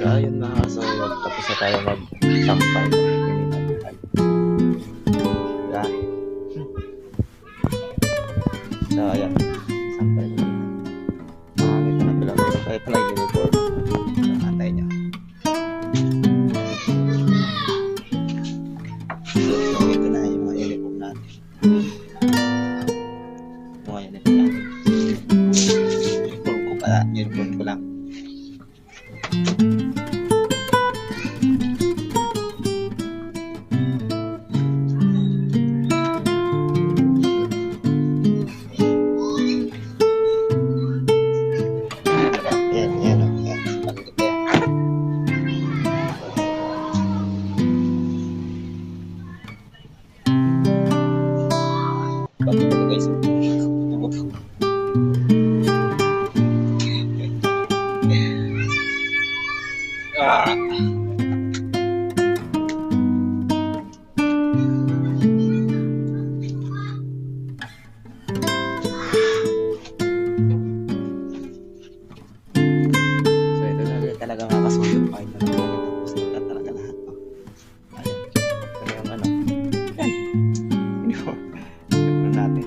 ayun na nga, so tapos na tayo mag-sampay. Diba? So, ayan. Sampay na. Makakita na pala. Meron tayo pala uniform. Nakatay niya. So, ito na yung mga uniform natin. Mga uniform natin. Uniform ko pala. Uniform ko lang. Guys, so ito na talaga makakasuyo pa ito na tapos na talaga lahat to. Ayan. Ito yung ano. Uniform. Uniform natin.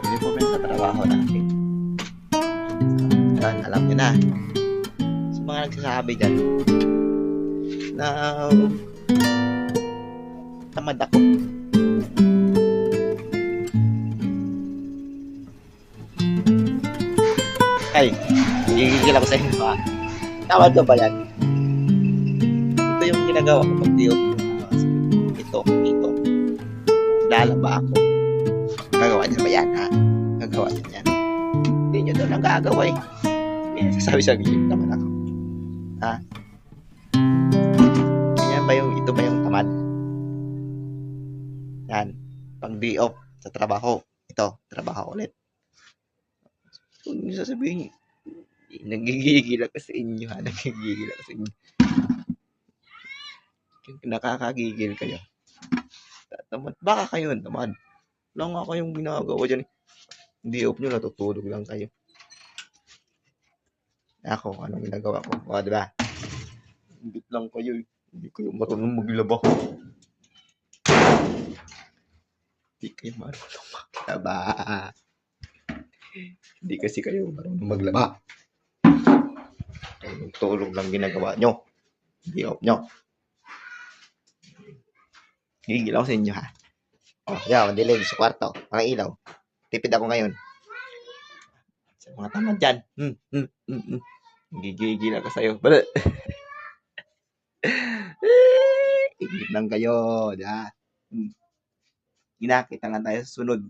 Uniform yan sa trabaho natin. Ayan, alam nyo na. Sa mga nagsasabi dyan na tamad ako. Ay, gigigil ako sa inyo ha. Tamad ko ba yan? Ito yung ginagawa ko pag diot. Ito. Lalaba ako. Gagawa niya ba yan ha? Gagawa niya yan. Hindi nyo daw nagagawa eh. Hindi sasabi sa gilid naman ako. Ha? Yan ba yung, ito ba yung tamad? Yan. Pag day off sa trabaho. Ito, trabaho ulit. Kung nyo sasabihin, nagigigil ako sa inyo ha. Nagigigil ako sa inyo. Nakakagigil kayo. Tamad. Baka kayo tamad. Lang nga kayong ginagawa dyan. Day off nyo, natutulog lang kayo. Ako, anong ginagawa ko? O, diba? Hindi lang kayo. Hindi kayo marunong maglaba. Hindi kayo marunong maglaba. Hindi kasi kayo marunong maglaba. Tulog lang ginagawa nyo. Day off nyo. Gigil ako sa inyo ha. O, yan, mandilig sa kwarto. Mga ilaw. Tipid ako ngayon. Sa mga tamad dyan. Gigigil ako sa'yo. Bala. Igit lang kayo. Diba? Kita lang tayo sa sunod.